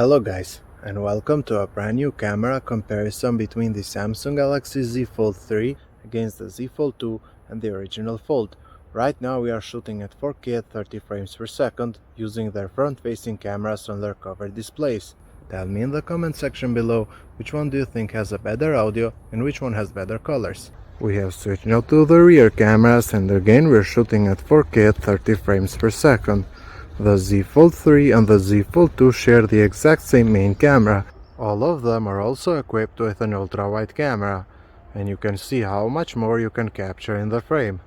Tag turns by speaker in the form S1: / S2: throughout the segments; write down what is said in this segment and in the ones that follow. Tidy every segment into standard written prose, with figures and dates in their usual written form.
S1: Hello guys, and welcome to a brand new camera comparison between the Samsung Galaxy Z Fold3 against the Z Fold2 and the original Fold. Right now we are shooting at 4K at 30 frames per second using their front-facing cameras on their cover displays. Tell me in the comment section below which one do you think has a better audio and which one has better colors. We have switched now to the rear cameras, and again we're shooting at 4K at 30 frames per second. The Z Fold3 and the Z Fold2 share the exact same main camera. All of them are also equipped with an ultra-wide camera, and you can see how much more you can capture in the frame.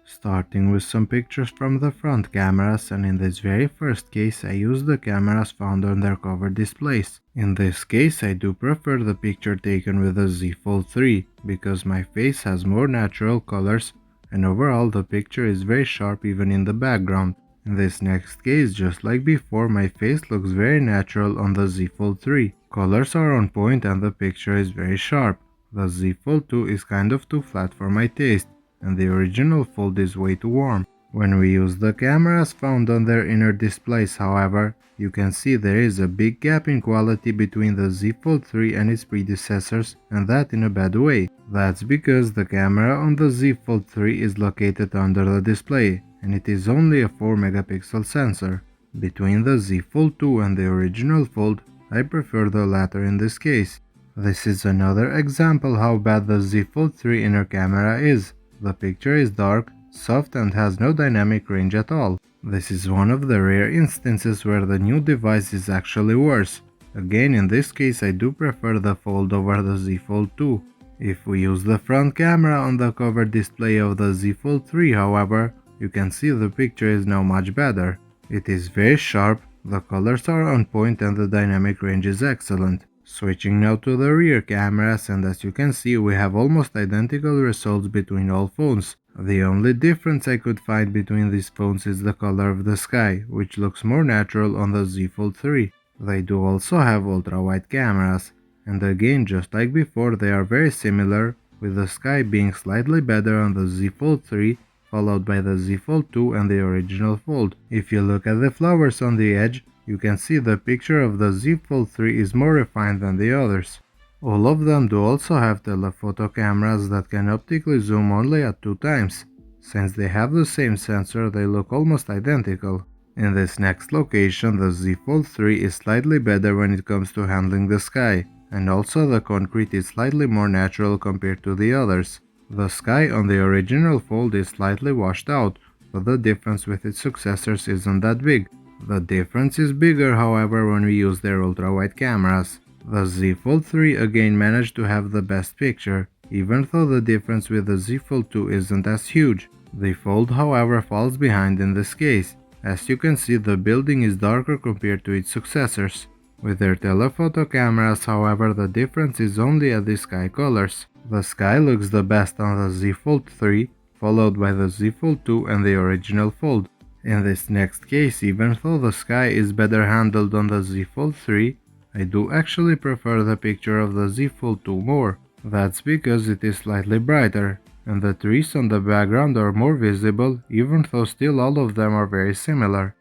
S1: Starting with some pictures from the front cameras, and in this very first case I use the cameras found on their cover displays. In this case I do prefer the picture taken with the Z Fold3 because my face has more natural colors and overall the picture is very sharp even in the background. In this next case, just like before, my face looks very natural on the Z Fold3. Colors are on point and the picture is very sharp. The Z Fold2 is kind of too flat for my taste, and the original Fold is way too warm. When we use the cameras found on their inner displays, however, you can see there is a big gap in quality between the Z Fold3 and its predecessors, and that in a bad way. That's because the camera on the Z Fold3 is located under the display, and it is only a 4 megapixel sensor. Between the Z Fold2 and the original Fold, I prefer the latter in this case. This is another example how bad the Z Fold3 inner camera is. The picture is dark, soft and has no dynamic range at all. This is one of the rare instances where the new device is actually worse. Again, in this case I do prefer the Fold over the Z Fold2. If we use the front camera on the cover display of the Z Fold3, however, you can see the picture is now much better. It is very sharp, the colors are on point and the dynamic range is excellent. Switching now to the rear cameras, and as you can see we have almost identical results between all phones. The only difference I could find between these phones is the color of the sky, which looks more natural on the Z Fold3. They do also have ultra-wide cameras, and again just like before they are very similar, with the sky being slightly better on the Z Fold3, followed by the Z Fold2 and the original Fold. If you look at the flowers on the edge, you can see the picture of the Z Fold3 is more refined than the others. All of them do also have telephoto cameras that can optically zoom only at 2 times. Since they have the same sensor, they look almost identical. In this next location, the Z Fold3 is slightly better when it comes to handling the sky, and also the concrete is slightly more natural compared to the others. The sky on the original Fold is slightly washed out, but the difference with its successors isn't that big. The difference is bigger, however, when we use their ultra-wide cameras. The Z Fold3 again managed to have the best picture, even though the difference with the Z Fold2 isn't as huge. The Fold, however, falls behind in this case. As you can see, the building is darker compared to its successors. With their telephoto cameras, however, the difference is only at the sky colors. The sky looks the best on the Z Fold3, followed by the Z Fold2 and the original Fold. In this next case, even though the sky is better handled on the Z Fold3, I do actually prefer the picture of the Z Fold2 more. That's because it is slightly brighter, and the trees on the background are more visible, even though still all of them are very similar.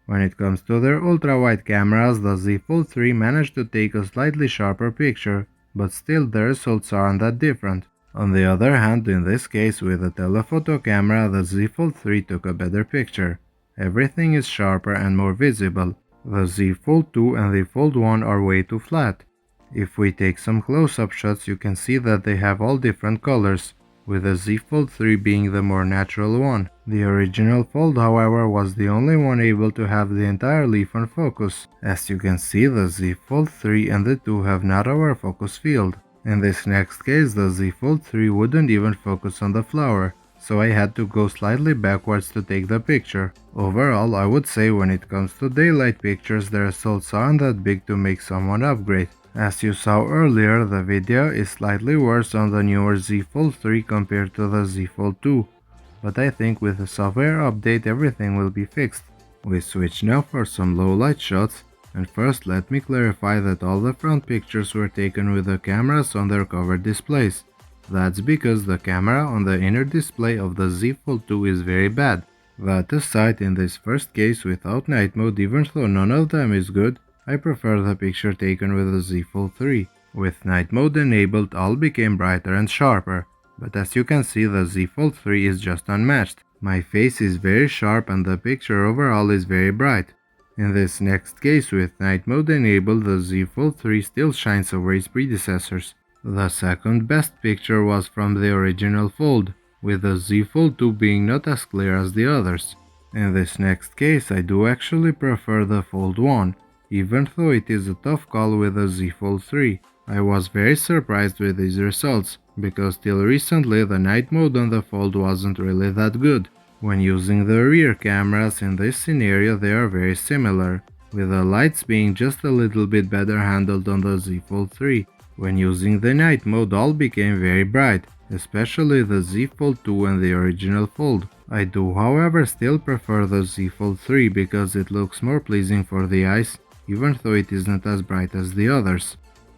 S1: When it comes to their ultra-wide cameras, the Z Fold3 managed to take a slightly sharper picture, but still the results aren't that different. On the other hand, in this case with the telephoto camera, the Z Fold3 took a better picture. Everything is sharper and more visible. The Z Fold2 and the Fold1 are way too flat. If we take some close-up shots, you can see that they have all different colors, with the Z Fold3 being the more natural one. The original Fold, however, was the only one able to have the entire leaf on focus. As you can see, the Z Fold3 and the 2 have narrower focus field. In this next case, the Z Fold3 wouldn't even focus on the flower, so I had to go slightly backwards to take the picture. Overall, I would say when it comes to daylight pictures, the results aren't that big to make someone upgrade. As you saw earlier, the video is slightly worse on the newer Z Fold3 compared to the Z Fold2, but I think with the software update everything will be fixed. We switch now for some low light shots, and first let me clarify that all the front pictures were taken with the cameras on their cover displays. That's because the camera on the inner display of the Z Fold2 is very bad. That aside, in this first case without night mode, even though none of them is good, I prefer the picture taken with the Z Fold3. With night mode enabled, all became brighter and sharper, but as you can see, the Z Fold3 is just unmatched. My face is very sharp and the picture overall is very bright. In this next case with night mode enabled, the Z Fold3 still shines over its predecessors. The second best picture was from the original Fold, with the Z Fold2 being not as clear as the others. In this next case I do actually prefer the Fold1, even though it is a tough call with the Z Fold3. I was very surprised with these results, because till recently the night mode on the Fold wasn't really that good. When using the rear cameras in this scenario they are very similar, with the lights being just a little bit better handled on the Z Fold3. When using the night mode all became very bright, especially the Z Fold2 and the original Fold. I do however still prefer the Z Fold3 because it looks more pleasing for the eyes, even though it isn't as bright as the others.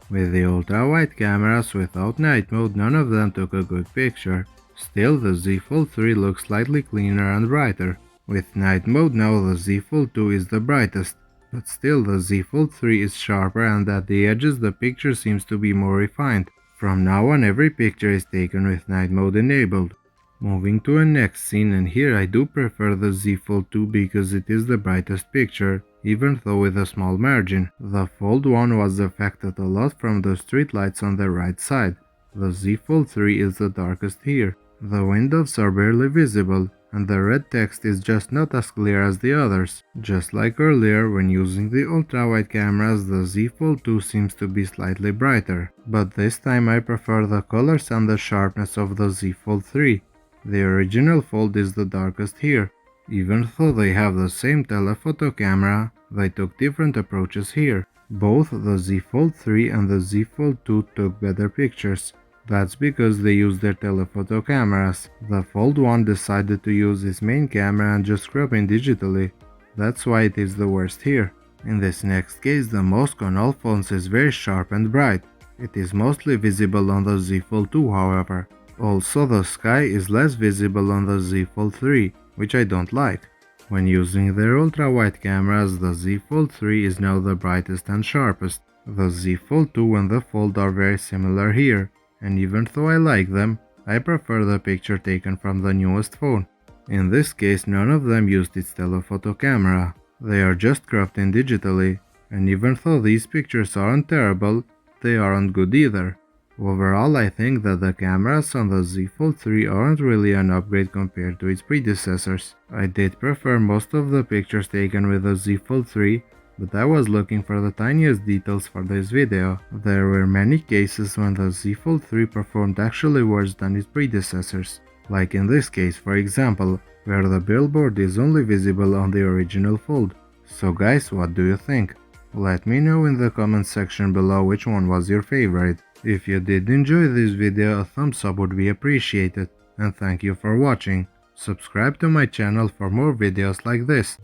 S1: With the ultra-wide cameras without night mode, none of them took a good picture. Still, the Z Fold3 looks slightly cleaner and brighter. With night mode now the Z Fold2 is the brightest, but still the Z Fold3 is sharper and at the edges the picture seems to be more refined. From now on every picture is taken with night mode enabled. Moving to a next scene, and here I do prefer the Z Fold2 because it is the brightest picture, even though with a small margin. The Fold1 was affected a lot from the street lights on the right side. The Z Fold3 is the darkest here. The windows are barely visible, and the red text is just not as clear as the others. Just like earlier, when using the ultra-wide cameras, the Z Fold2 seems to be slightly brighter, but this time I prefer the colors and the sharpness of the Z Fold3. The original Fold is the darkest here. Even though they have the same telephoto camera, they took different approaches here. Both the Z Fold3 and the Z Fold2 took better pictures. That's because they used their telephoto cameras. The Fold1 decided to use its main camera and just crop in digitally. That's why it is the worst here. In this next case, the mosque on all phones is very sharp and bright. It is mostly visible on the Z Fold2 however. Also, the sky is less visible on the Z Fold3, which I don't like. When using their ultra-wide cameras, the Z Fold3 is now the brightest and sharpest. The Z Fold2 and the Fold are very similar here, and even though I like them, I prefer the picture taken from the newest phone. In this case, none of them used its telephoto camera. They are just cropped in digitally, and even though these pictures aren't terrible, they aren't good either. Overall, I think that the cameras on the Z Fold3 aren't really an upgrade compared to its predecessors. I did prefer most of the pictures taken with the Z Fold3, but I was looking for the tiniest details for this video. There were many cases when the Z Fold3 performed actually worse than its predecessors, like in this case for example, where the billboard is only visible on the original Fold. So guys, what do you think? Let me know in the comment section below which one was your favorite. If you did enjoy this video, a thumbs up would be appreciated, and thank you for watching. Subscribe to my channel for more videos like this.